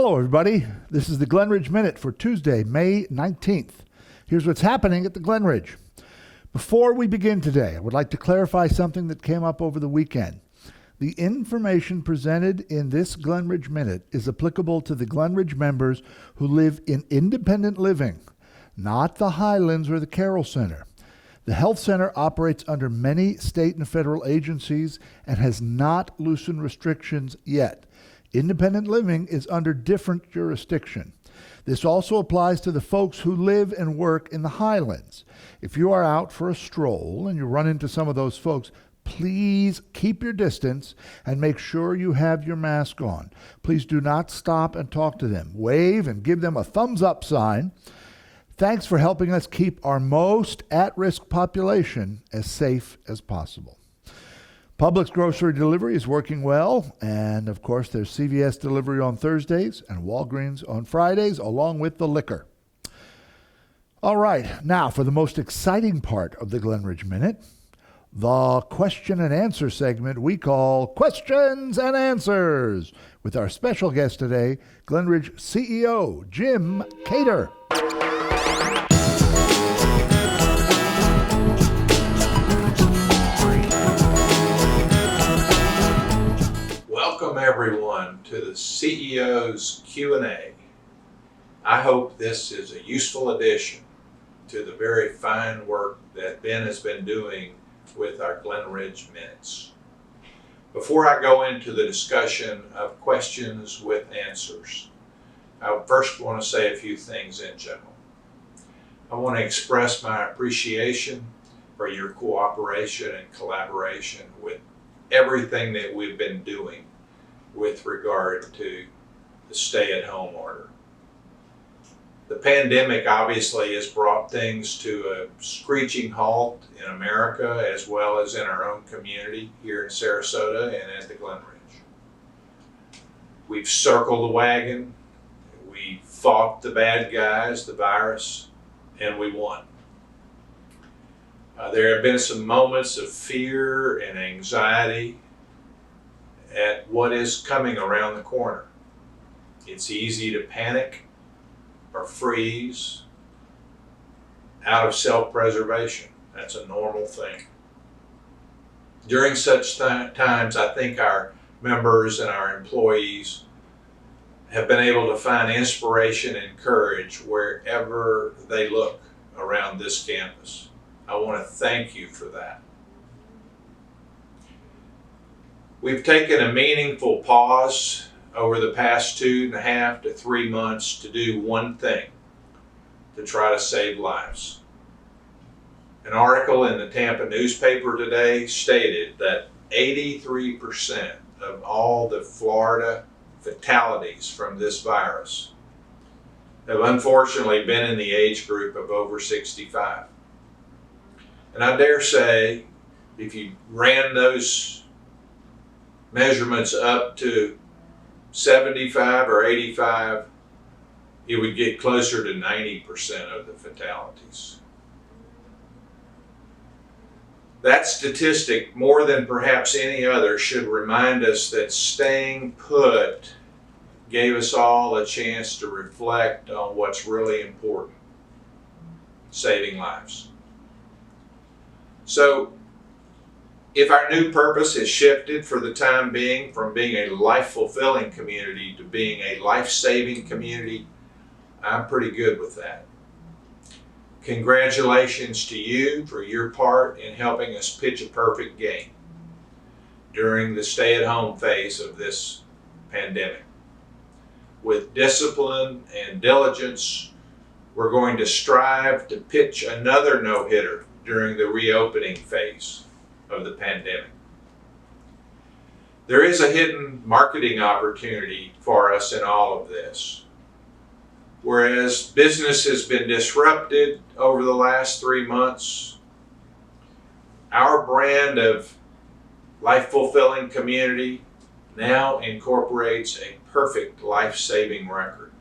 Hello, everybody. This is the Glenridge Minute for Tuesday, May 19th. Here's what's happening at the Glenridge. Before we begin today, I would like to clarify something that came up over the weekend. The information presented in this Glenridge Minute is applicable to the Glenridge members who live in independent living, not the Highlands or the Carroll Center. The health center operates under many state and federal agencies and has not loosened restrictions yet. Independent living is under different jurisdiction. This also applies to the folks who live and work in the Highlands. If you are out for a stroll and you run into some of those folks, please keep your distance and make sure you have your mask on. Please do not stop and talk to them. Wave and give them a thumbs up sign. Thanks for helping us keep our most at-risk population as safe as possible. Publix grocery delivery is working well, and of course there's CVS delivery on Thursdays and Walgreens on Fridays, along with the liquor. All right, now for the most exciting part of the Glenridge Minute, the question and answer segment we call Questions and Answers, with our special guest today, Glenridge CEO Jim Cater. Welcome everyone to the CEO's Q&A. I hope this is a useful addition to the very fine work that Ben has been doing with our Glenridge Minutes. Before I go into the discussion of questions with answers, I first want to say a few things in general. I want to express my appreciation for your cooperation and collaboration with everything that we've been doing with regard to the stay-at-home order. The pandemic obviously has brought things to a screeching halt in America as well as in our own community here in Sarasota and at the Glenridge. We've circled the wagon, we fought the bad guys, the virus, and we won. There have been some moments of fear and anxiety at what is coming around the corner. It's easy to panic or freeze out of self-preservation. That's a normal thing. During such times, I think our members and our employees have been able to find inspiration and courage wherever they look around this campus. I want to thank you for that. We've taken a meaningful pause over the past 2.5 to 3 months to do one thing, to try to save lives. An article in the Tampa newspaper today stated that 83% of all the Florida fatalities from this virus have unfortunately been in the age group of over 65. And I dare say, if you ran those measurements up to 75 or 85, it would get closer to 90% of the fatalities. That statistic, more than perhaps any other, should remind us that staying put gave us all a chance to reflect on what's really important: saving lives. So, if our new purpose has shifted for the time being from being a life-fulfilling community to being a life-saving community, I'm pretty good with that. Congratulations to you for your part in helping us pitch a perfect game during the stay-at-home phase of this pandemic. With discipline and diligence, we're going to strive to pitch another no-hitter during the reopening phase of the pandemic. There is a hidden marketing opportunity for us in all of this. Whereas business has been disrupted over the last 3 months, our brand of life-fulfilling community now incorporates a perfect life-saving record.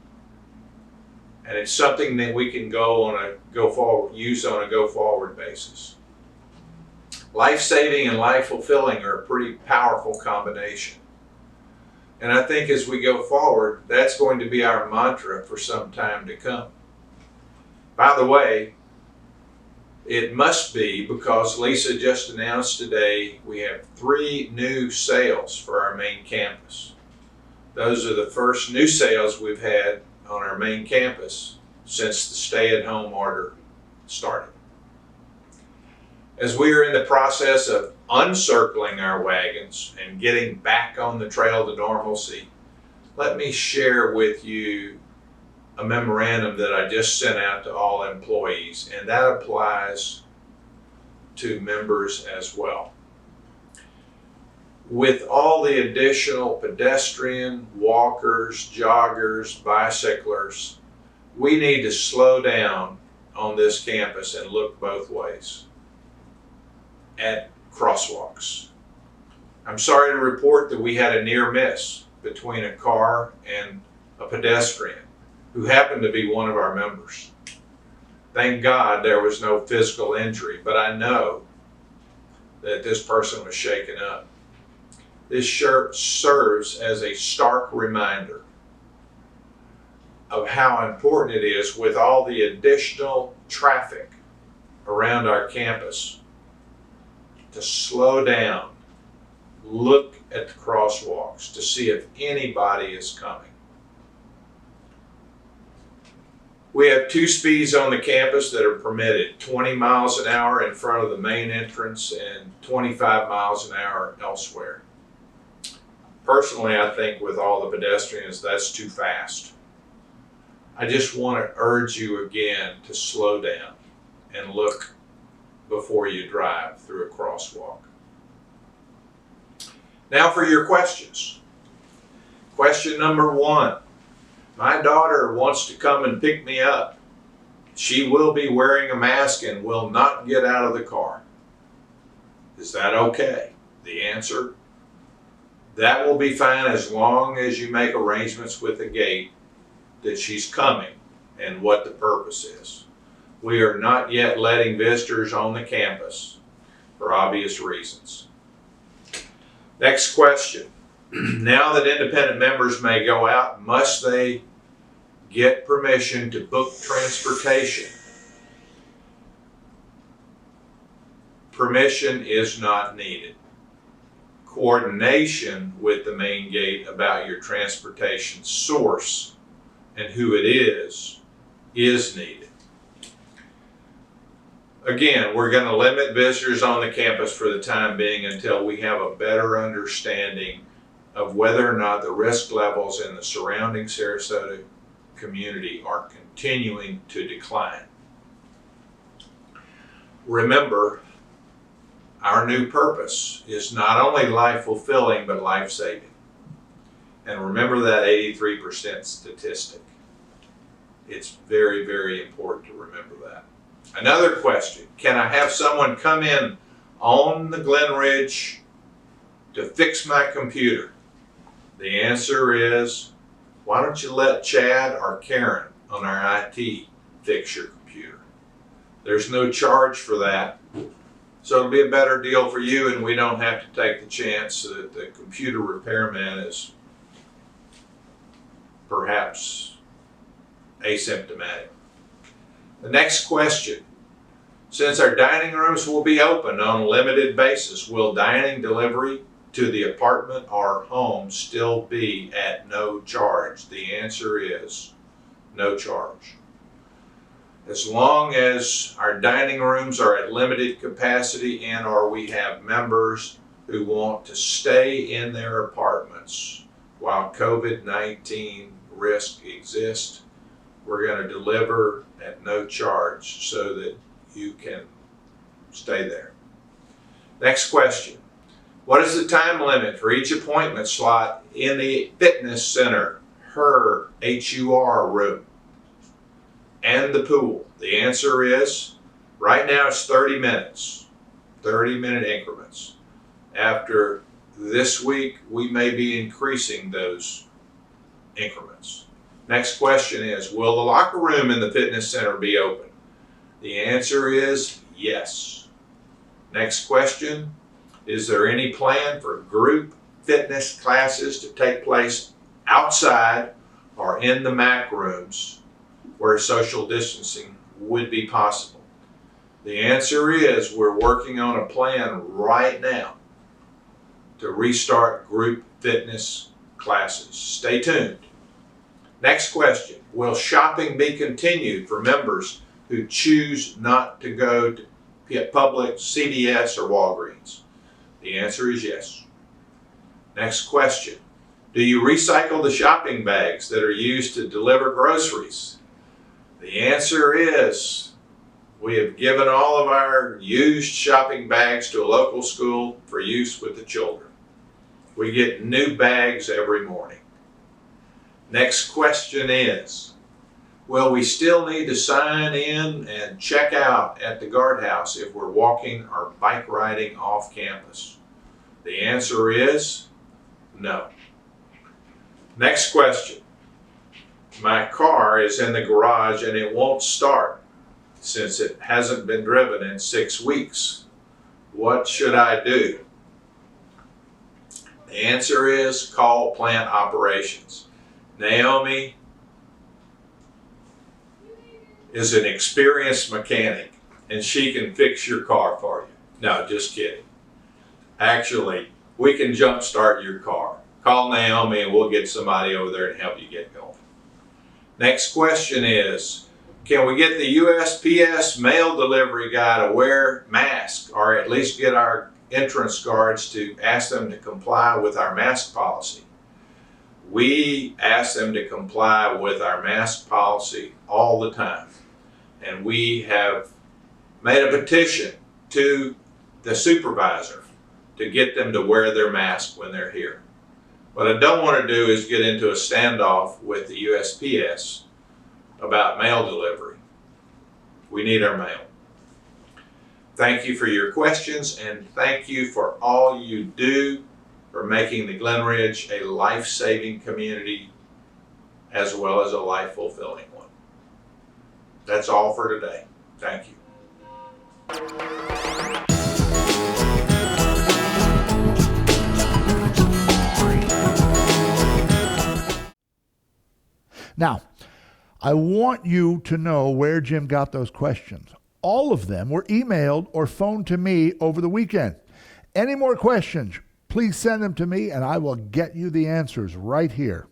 And it's something that we can use on a go-forward basis. Life-saving and life-fulfilling are a pretty powerful combination. And I think as we go forward, that's going to be our mantra for some time to come. By the way, it must be because Lisa just announced today we have 3 new sales for our main campus. Those are the first new sales we've had on our main campus since the stay-at-home order started. As we are in the process of uncircling our wagons and getting back on the trail to normalcy, let me share with you a memorandum that I just sent out to all employees, and that applies to members as well. With all the additional pedestrian, walkers, joggers, bicyclers, we need to slow down on this campus and look both ways at crosswalks. I'm sorry to report that we had a near miss between a car and a pedestrian who happened to be one of our members. Thank God there was no physical injury, but I know that this person was shaken up. This shirt serves as a stark reminder of how important it is with all the additional traffic around our campus to slow down, look at the crosswalks to see if anybody is coming. We have 2 speeds on the campus that are permitted, 20 miles an hour in front of the main entrance and 25 miles an hour elsewhere. Personally, I think with all the pedestrians, that's too fast. I just want to urge you again to slow down and look before you drive through a crosswalk. Now for your questions. Question number 1. My daughter wants to come and pick me up. She will be wearing a mask and will not get out of the car. Is that okay? The answer, that will be fine as long as you make arrangements with the gate that she's coming and what the purpose is. We are not yet letting visitors on the campus for obvious reasons. Next question. Now that independent members may go out, must they get permission to book transportation? Permission is not needed. Coordination with the main gate about your transportation source and who it is needed. Again, we're going to limit visitors on the campus for the time being until we have a better understanding of whether or not the risk levels in the surrounding Sarasota community are continuing to decline. Remember, our new purpose is not only life-fulfilling, but life-saving. And remember that 83% statistic. It's very, very important to remember that. Another question, can I have someone come in on the Glenridge to fix my computer? The answer is, why don't you let Chad or Karen on our IT fix your computer? There's no charge for that. So it'll be a better deal for you, and we don't have to take the chance that the computer repairman is perhaps asymptomatic. The next question, since our dining rooms will be open on a limited basis, will dining delivery to the apartment or home still be at no charge? The answer is no charge. As long as our dining rooms are at limited capacity and or we have members who want to stay in their apartments while COVID-19 risk exists, we're going to deliver at no charge so that you can stay there. Next question. What is the time limit for each appointment slot in the fitness center, HUR room, and the pool? The answer is, right now it's 30 minutes, 30-minute increments. After this week, we may be increasing those increments. Next question is, will the locker room in the fitness center be open? The answer is yes. Next question, is there any plan for group fitness classes to take place outside or in the MAC rooms where social distancing would be possible? The answer is we're working on a plan right now to restart group fitness classes. Stay tuned. Next question. Will shopping be continued for members who choose not to go to Publix, CVS, or Walgreens? The answer is yes. Next question. Do you recycle the shopping bags that are used to deliver groceries? The answer is we have given all of our used shopping bags to a local school for use with the children. We get new bags every morning. Next question is, will we still need to sign in and check out at the guardhouse if we're walking or bike riding off campus? The answer is no. Next question. My car is in the garage and it won't start since it hasn't been driven in 6 weeks. What should I do? The answer is call plant operations. Naomi is an experienced mechanic and she can fix your car for you. No, just kidding. Actually, we can jumpstart your car. Call Naomi and we'll get somebody over there to help you get going. Next question is, can we get the USPS mail delivery guy to wear masks, or at least get our entrance guards to ask them to comply with our mask policy? We ask them to comply with our mask policy all the time. And we have made a petition to the supervisor to get them to wear their mask when they're here. What I don't want to do is get into a standoff with the USPS about mail delivery. We need our mail. Thank you for your questions, and thank you for all you do for making the Glenridge a life-saving community as well as a life-fulfilling one. That's all for today. Thank you. Now, I want you to know where Jim got those questions. All of them were emailed or phoned to me over the weekend. Any more questions, please send them to me and I will get you the answers right here.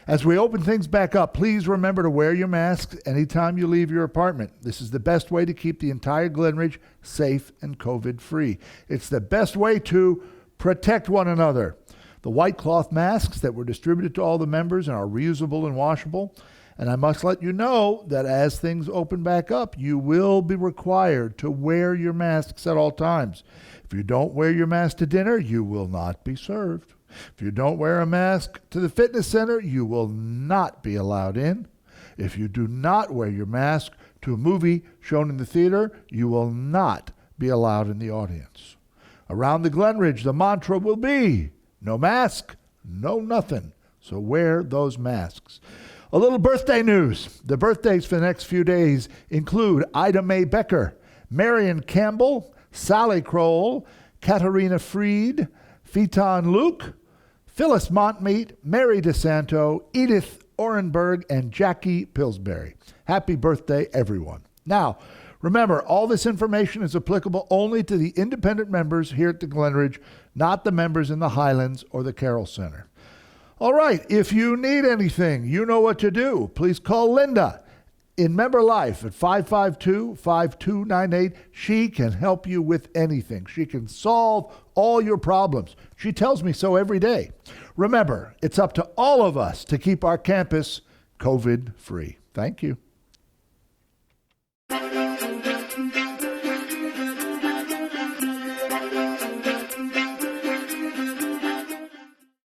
As we open things back up, please remember to wear your masks anytime you leave your apartment. This is the best way to keep the entire Glenridge safe and COVID-free. It's the best way to protect one another. The white cloth masks that were distributed to all the members and are reusable and washable. And I must let you know that as things open back up, you will be required to wear your masks at all times. If you don't wear your mask to dinner, you will not be served. If you don't wear a mask to the fitness center, you will not be allowed in. If you do not wear your mask to a movie shown in the theater, you will not be allowed in the audience. Around the Glenridge, the mantra will be, no mask, no nothing. So wear those masks. A little birthday news. The birthdays for the next few days include Ida Mae Becker, Marion Campbell, Sally Kroll, Katarina Freed, Phaeton Luke, Phyllis Montmeat, Mary DeSanto, Edith Orenberg, and Jackie Pillsbury. Happy birthday, everyone. Now, remember, all this information is applicable only to the independent members here at the Glenridge, not the members in the Highlands or the Carroll Center. All right, if you need anything, you know what to do. Please call Linda in Member Life at 552-5298. She can help you with anything. She can solve all your problems. She tells me so every day. Remember, it's up to all of us to keep our campus COVID-free. Thank you.